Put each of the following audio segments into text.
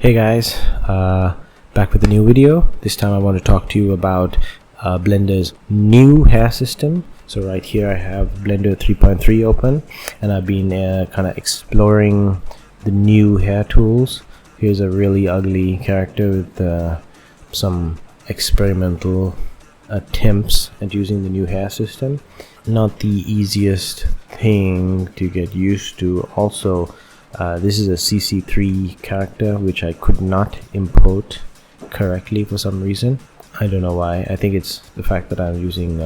Hey guys, back with a new video. This time I want to talk to you about Blender's new hair system. So right here I have Blender 3.3 open, and I've been kind of exploring the new hair tools. Here's a really ugly character with some experimental attempts at using the new hair system. Not the easiest thing to get used to. Also, this is a CC3 character which I could not import correctly for some reason. I don't know why. I think it's the fact that I'm using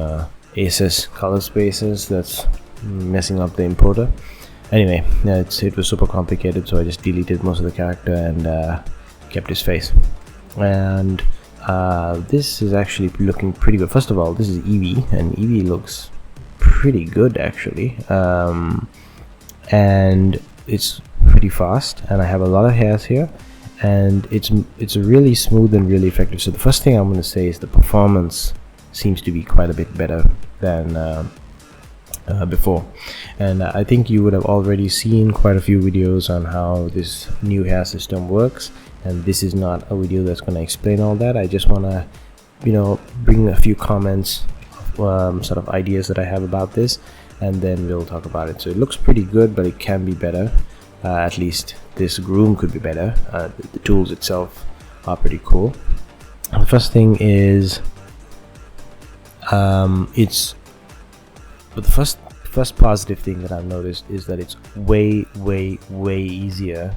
ACES color spaces that's messing up the importer. Anyway, it was super complicated, so I just deleted most of the character and kept his face. And this is actually looking pretty good. First of all, this is Eevee, and Eevee looks pretty good actually. And it's pretty fast, and I have a lot of hairs here, and it's really smooth and really effective. So the first thing I'm going to say is the performance seems to be quite a bit better than before, and I think you would have already seen quite a few videos on how this new hair system works, and this is not a video that's going to explain all that. I just want to bring a few comments of sort of ideas that I have about this, and then we'll talk about it. So it looks pretty good, but it can be better. At least this groom could be better. The tools itself are pretty cool. The first thing is the first positive thing that I've noticed is that it's way easier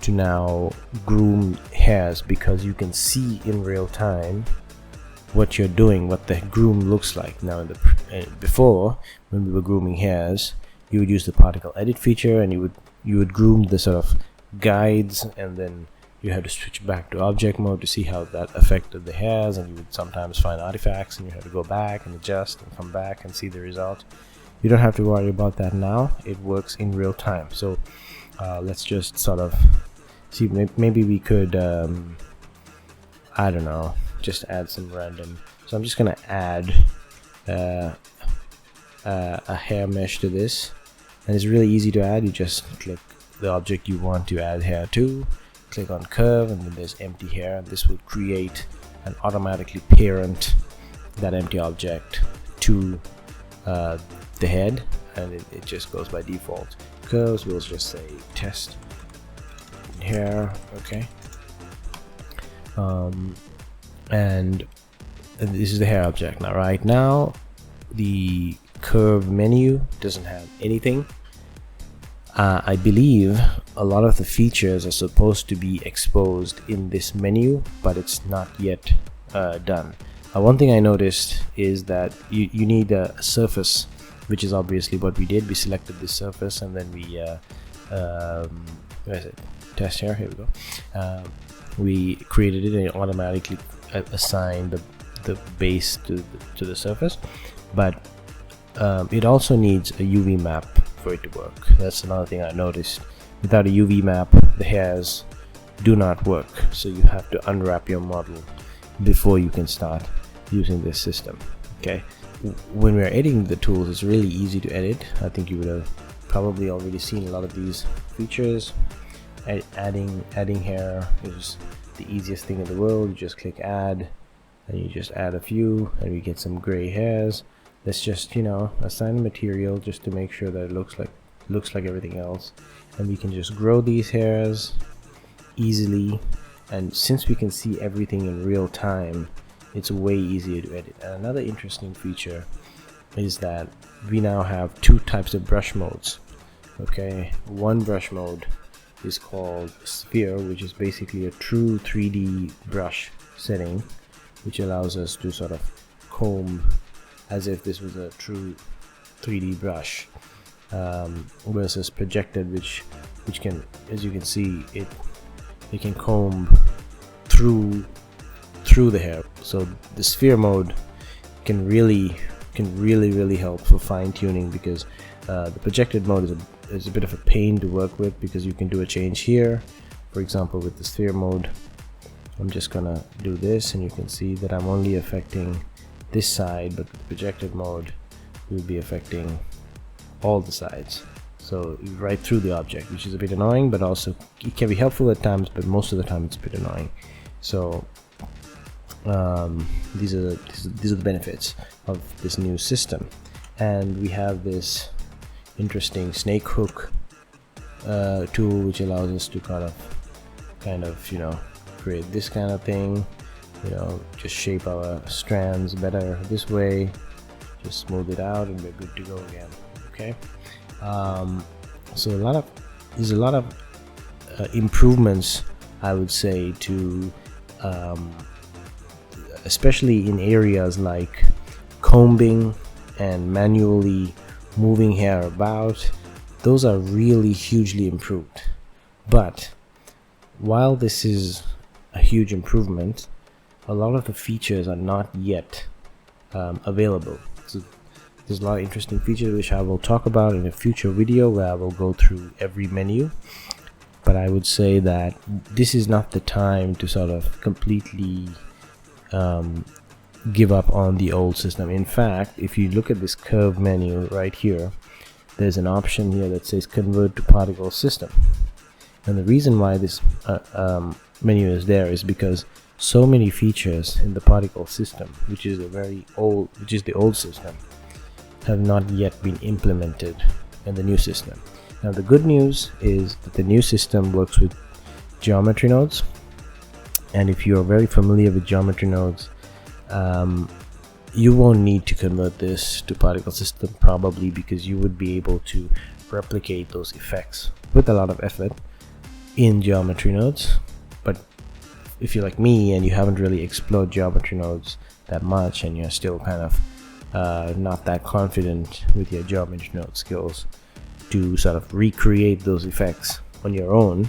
to now groom hairs, because you can see in real time what you're doing, what the groom looks like. Now before, when we were grooming hairs, you would use the particle edit feature, and you would groom the sort of guides, and then you had to switch back to object mode to see how that affected the hairs, and you would sometimes find artifacts, and you had to go back and adjust and come back and see the result. You don't have to worry about that now. It works in real time. So let's just sort of see, maybe we could I don't know, just add some random. So I'm just gonna add a hair mesh to this, and it's really easy to add. You just click the object you want to add hair to, click on curve, and then there's empty hair, and this will create and automatically parent that empty object to the head, and it just goes by default. Curves, we'll just say test hair. Okay. And this is the hair object. Now right now the curve menu doesn't have anything. I believe a lot of the features are supposed to be exposed in this menu, but it's not yet done. One thing I noticed is that you need a surface, which is obviously what we did. We selected this surface, and then we where is it? Test here we go. We created it, and it automatically assigned the base to the surface, but it also needs a UV map for it to work. That's another thing I noticed. Without a UV map, the hairs do not work, so you have to unwrap your model before you can start using this system. Okay, when we're editing the tools, it's really easy to edit. I think you would have probably already seen a lot of these features. Adding hair is the easiest thing in the world. You just click add, and you just add a few, and we get some gray hairs. Let's just assign a material just to make sure that it looks like everything else, and we can just grow these hairs easily. And since we can see everything in real time, it's way easier to edit. And another interesting feature is that we now have two types of brush modes. Okay, one brush mode is called sphere, which is basically a true 3D brush setting, which allows us to sort of comb as if this was a true 3D brush, versus projected, which can, as you can see, it can comb through the hair. So the sphere mode can really help for fine-tuning, because the projected mode is a bit of a pain to work with, because you can do a change here. For example, with the sphere mode, I'm just gonna do this, and you can see that I'm only affecting this side, but with the projected mode we'll be affecting all the sides. So right through the object, which is a bit annoying, but also it can be helpful at times, but most of the time it's a bit annoying. So these are the benefits of this new system. And we have this interesting snake hook tool, which allows us to kind of create this kind of thing, just shape our strands better this way, just smooth it out, and we're good to go again. Okay. So there's a lot of improvements, I would say, to especially in areas like combing and manually moving hair about. Those are really hugely improved. But while this is a huge improvement, a lot of the features are not yet available. So there's a lot of interesting features which I will talk about in a future video, where I will go through every menu. But I would say that this is not the time to sort of completely give up on the old system. In fact, if you look at this curve menu right here, there's an option here that says convert to particle system. And the reason why this menu is there is because so many features in the particle system, which is the old system, have not yet been implemented in the new system. Now the good news is that the new system works with geometry nodes, and if you're very familiar with geometry nodes, you won't need to convert this to particle system, probably because you would be able to replicate those effects with a lot of effort in geometry nodes. But if you're like me and you haven't really explored geometry nodes that much, and you're still kind of not that confident with your geometry node skills to sort of recreate those effects on your own,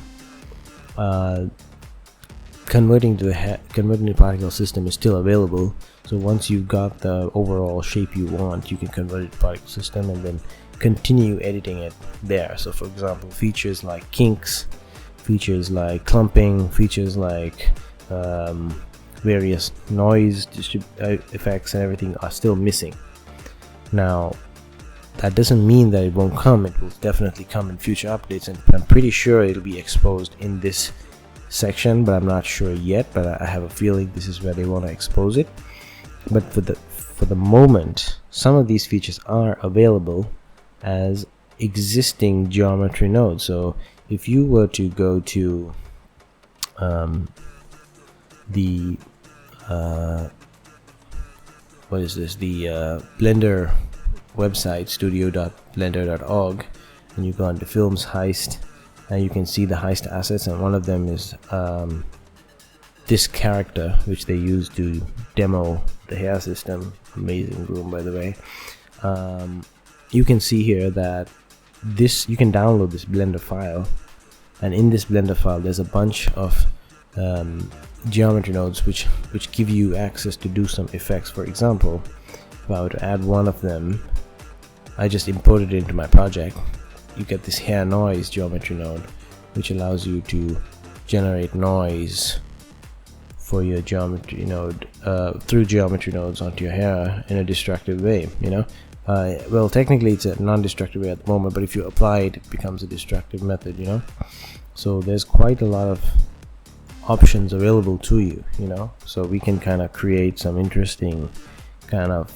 converting to the particle system is still available. So once you've got the overall shape you want, you can convert it to particle system and then continue editing it there. So for example, features like kinks, features like clumping, features like various noise effects and everything are still missing. Now that doesn't mean that it won't come. It will definitely come in future updates, and I'm pretty sure it'll be exposed in this section, but I'm not sure yet. But I have a feeling this is where they want to expose it. But for the moment, some of these features are available as existing geometry nodes. So if you were to go to the Blender website, studio.blender.org, and you go into Films Heist, and you can see the heist assets, and one of them is this character which they use to demo the hair system. Amazing groom, by the way. You can see here that you can download this Blender file, and in this Blender file there's a bunch of geometry nodes which give you access to do some effects. For example, if I were to add one of them, I just imported it into my project. You get this hair noise geometry node, which allows you to generate noise for your geometry node through geometry nodes onto your hair in a destructive way. Well, technically it's a non-destructive way at the moment, but if you apply it, it becomes a destructive method. So there's quite a lot of options available to you. So we can kind of create some interesting kind of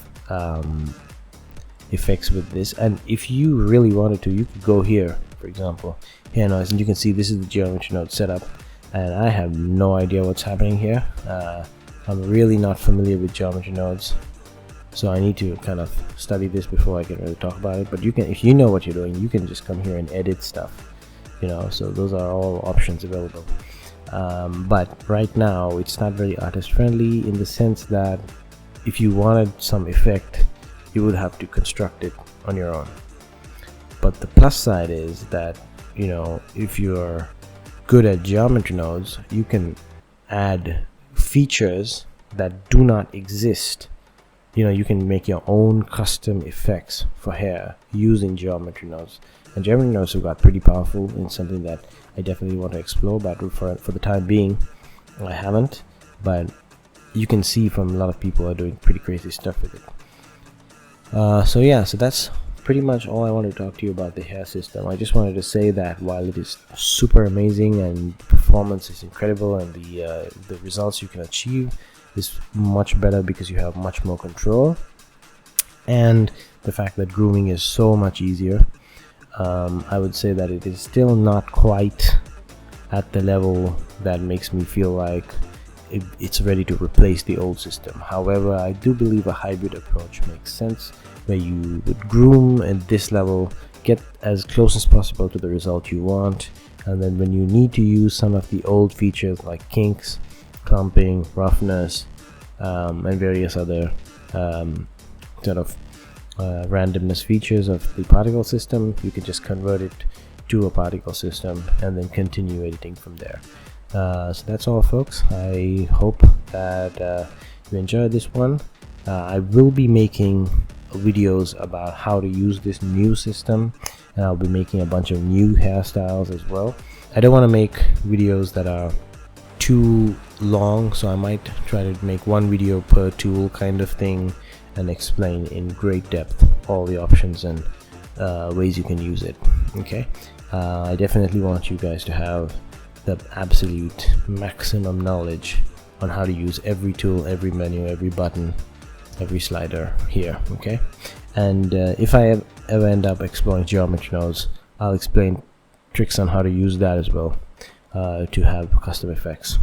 effects with this. And if you really wanted to, you could go here, for example, hair noise, and you can see this is the geometry node setup, and I have no idea what's happening here. I'm really not familiar with geometry nodes, so I need to kind of study this before I can really talk about it. But you can, if you know what you're doing, you can just come here and edit stuff, so those are all options available. But right now it's not very artist friendly, in the sense that if you wanted some effect, you would have to construct it on your own. But the plus side is that if you're good at geometry nodes, you can add features that do not exist. You can make your own custom effects for hair using geometry nodes, and geometry nodes have got pretty powerful, and something that I definitely want to explore, but for the time being I haven't. But you can see from a lot of people are doing pretty crazy stuff with it. So that's pretty much all I want to talk to you about the hair system. I just wanted to say that while it is super amazing and performance is incredible, and the results you can achieve is much better because you have much more control, and the fact that grooming is so much easier, I would say that it is still not quite at the level that makes me feel like it's ready to replace the old system. However, I do believe a hybrid approach makes sense, where you would groom at this level, get as close as possible to the result you want, and then when you need to use some of the old features like kinks, clumping, roughness, and various other sort of randomness features of the particle system, you can just convert it to a particle system and then continue editing from there. So that's all, folks. I hope that you enjoyed this one. I will be making videos about how to use this new system, and I'll be making a bunch of new hairstyles as well. I don't want to make videos that are too long, so I might try to make one video per tool kind of thing and explain in great depth all the options and ways you can use it. Okay, I definitely want you guys to have the absolute maximum knowledge on how to use every tool, every menu, every button, every slider here. Okay, and if I ever end up exploring geometry nodes, I'll explain tricks on how to use that as well to have custom effects.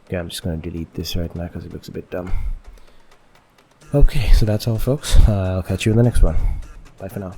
Okay, I'm just going to delete this right now because it looks a bit dumb. Okay, so that's all, folks. I'll catch you in the next one. Bye for now.